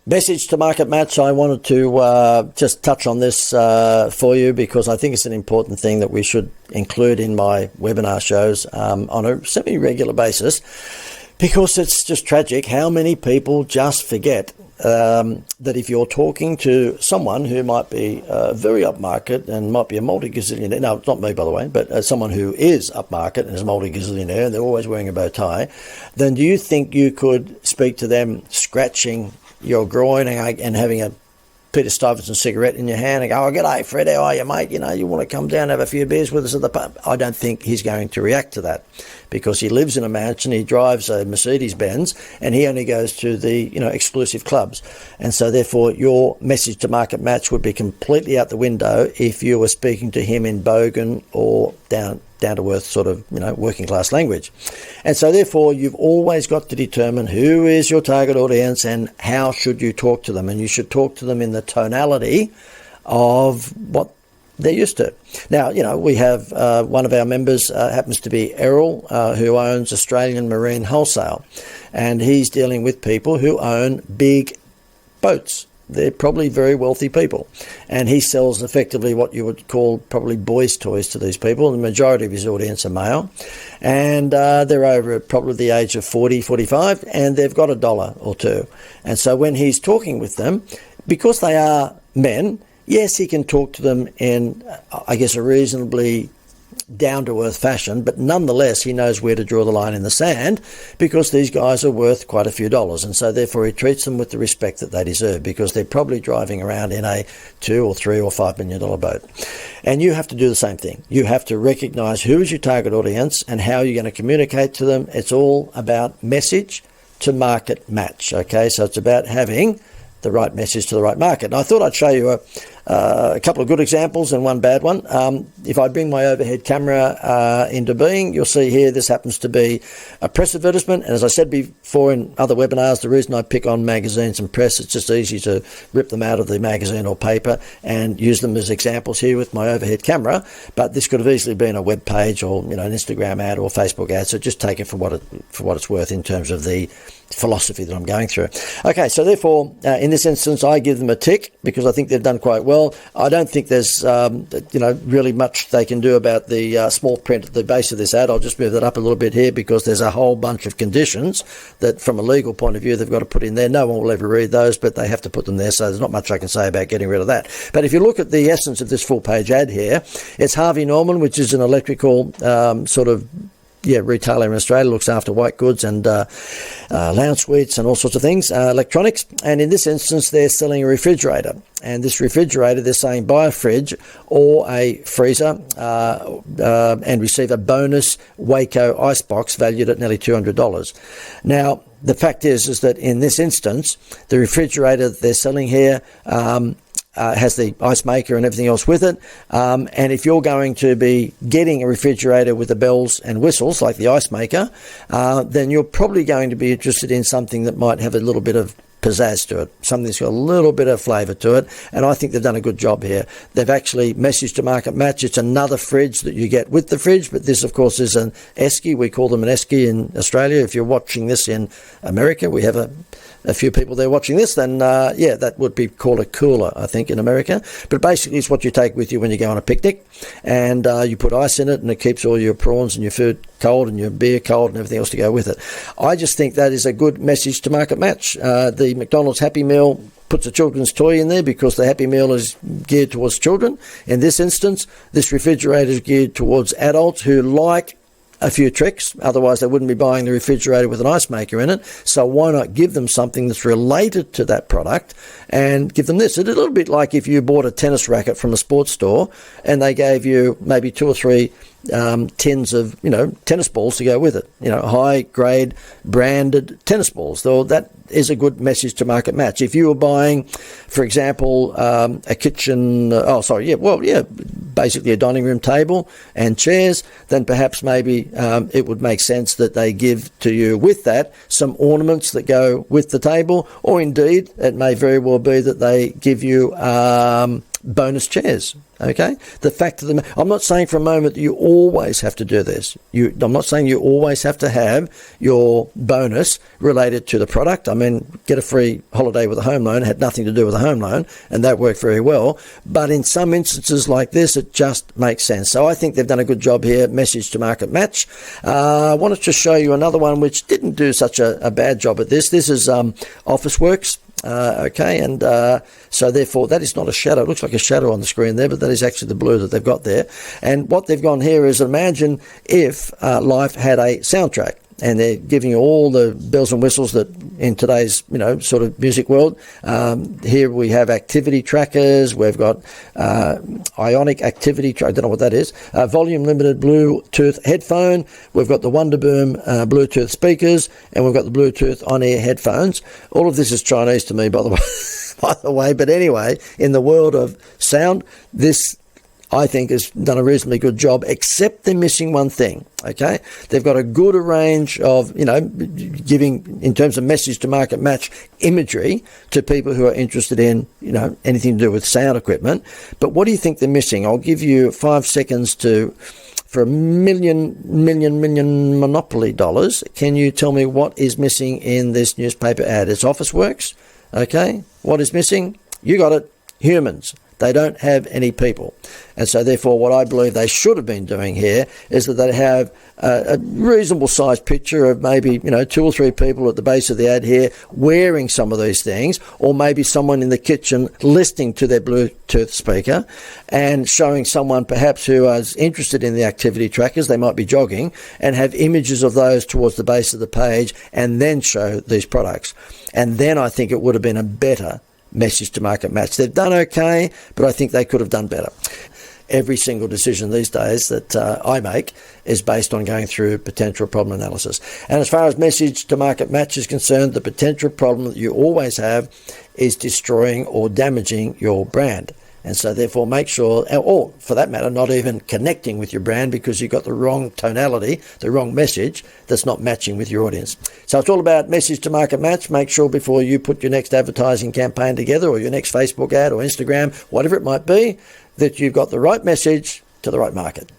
Message to market match. I wanted to just touch on this for you because I think it's an important thing that we should include in my webinar shows on a semi-regular basis, because it's just tragic how many people just forget that if you're talking to someone who might be very upmarket and might be a multi-gazillionaire, no, not me by the way, but someone who is upmarket and is a multi-gazillionaire and they're always wearing a bow tie, then do you think you could speak to them scratching your groin and having a Peter Stuyvesant cigarette in your hand and go, "Oh, g'day, Fred, how are you, mate? You know, you want to come down and have a few beers with us at the pub?" I don't think he's going to react to that, because he lives in a mansion, he drives a Mercedes-Benz, and he only goes to the, exclusive clubs. And so therefore your message to market match would be completely out the window if you were speaking to him in bogan or down to earth sort of, working class language. And so therefore you've always got to determine who is your target audience and how should you talk to them. And you should talk to them in the tonality of what they're used to. Now, we have one of our members happens to be Errol, who owns Australian Marine Wholesale, and he's dealing with people who own big boats. They're probably very wealthy people, and he sells effectively what you would call probably boys' toys to these people. The majority of his audience are male, and they're over probably the age of 40, 45, and they've got $1 or $2. And so when he's talking with them, because they are men, yes, he can talk to them in, I guess, a reasonably down-to-earth fashion, but nonetheless he knows where to draw the line in the sand, because these guys are worth quite a few dollars, and so therefore he treats them with the respect that they deserve, because they're probably driving around in a $2 or $3 or $5 million boat. And you have to do the same thing. You have to recognize who is your target audience and how you're going to communicate to them. It's all about message to market match. Okay, so it's about having the right message to the right market. And I thought I'd show you a couple of good examples and one bad one. If I bring my overhead camera into being, you'll see here this happens to be a press advertisement. And as I said before in other webinars, the reason I pick on magazines and press, it's just easy to rip them out of the magazine or paper and use them as examples here with my overhead camera. But this could have easily been a web page or an Instagram ad or Facebook ad. So just take it for what it's worth in terms of the philosophy that I'm going through. Okay, so therefore, in this instance, I give them a tick because I think they've done quite well. I don't think there's, really much they can do about the small print at the base of this ad. I'll just move that up a little bit here because there's a whole bunch of conditions that, from a legal point of view, they've got to put in there. No one will ever read those, but they have to put them there. So there's not much I can say about getting rid of that. But if you look at the essence of this full-page ad here, it's Harvey Norman, which is an electrical retailer in Australia, looks after white goods and lounge suites and all sorts of things, electronics. And in this instance, they're selling a refrigerator. And this refrigerator, they're saying buy a fridge or a freezer and receive a bonus Waco icebox valued at nearly $200. Now, the fact is that in this instance, the refrigerator they're selling here has the ice maker and everything else with it. And if you're going to be getting a refrigerator with the bells and whistles like the ice maker, then you're probably going to be interested in something that might have a little bit of pizzazz to it, something that's got a little bit of flavour to it, and I think they've done a good job here. They've actually messaged to market match. It's another fridge that you get with the fridge, but this, of course, is an esky. We call them an esky in Australia. If you're watching this in America, we have a few people there watching this, then that would be called a cooler, I think, in America. But basically it's what you take with you when you go on a picnic, and you put ice in it, and it keeps all your prawns and your food cold and your beer cold and everything else to go with it. I just think that is a good message to market match. The McDonald's Happy Meal puts a children's toy in there because the Happy Meal is geared towards children. In this instance, this refrigerator is geared towards adults who like a few tricks, otherwise they wouldn't be buying the refrigerator with an ice maker in it. So why not give them something that's related to that product and give them this? It's a little bit like if you bought a tennis racket from a sports store and they gave you maybe 2 or 3 tins of tennis balls to go with it, high grade branded tennis balls. So that is a good message to market match. If you were buying, for example, a kitchen, basically a dining room table and chairs, then perhaps maybe it would make sense that they give to you with that some ornaments that go with the table, or indeed it may very well be that they give you bonus chairs. Okay, the fact of the I'm not saying for a moment that you always have to do this. I'm not saying you always have to have your bonus related to the product. I mean, get a free holiday with a home loan had nothing to do with a home loan, and that worked very well. But in some instances like this, it just makes sense. So I think they've done a good job here. Message to market match. I wanted to show you another one which didn't do such a bad job at this. This is Officeworks. Okay, and so therefore that is not a shadow. It looks like a shadow on the screen there, but that is actually the blue that they've got there. And what they've gone here is, imagine if life had a soundtrack, and they're giving you all the bells and whistles that in today's, sort of music world. Here we have activity trackers. We've got ionic activity tracker. I don't know what that is. Volume limited Bluetooth headphone. We've got the Wonderboom Bluetooth speakers, and we've got the Bluetooth on-ear headphones. All of this is Chinese to me, by the way. But anyway, in the world of sound, this, I think, has done a reasonably good job, except they're missing one thing, okay? They've got a good range of, giving, in terms of message to market match imagery to people who are interested in, anything to do with sound equipment. But what do you think they're missing? I'll give you 5 seconds for a million Monopoly dollars. Can you tell me what is missing in this newspaper ad? It's Officeworks, okay? What is missing? You got it, humans. They don't have any people. And so therefore what I believe they should have been doing here is that they have a reasonable sized picture of maybe, 2 or 3 people at the base of the ad here wearing some of these things, or maybe someone in the kitchen listening to their Bluetooth speaker and showing someone perhaps who is interested in the activity trackers. They might be jogging, and have images of those towards the base of the page, and then show these products. And then I think it would have been a better message to market match. They've done okay, but I think they could have done better. Every single decision these days that I make is based on going through potential problem analysis. And as far as message to market match is concerned, the potential problem that you always have is destroying or damaging your brand. And so therefore make sure, or for that matter, not even connecting with your brand because you've got the wrong tonality, the wrong message that's not matching with your audience. So it's all about message to market match. Make sure before you put your next advertising campaign together, or your next Facebook ad or Instagram, whatever it might be, that you've got the right message to the right market.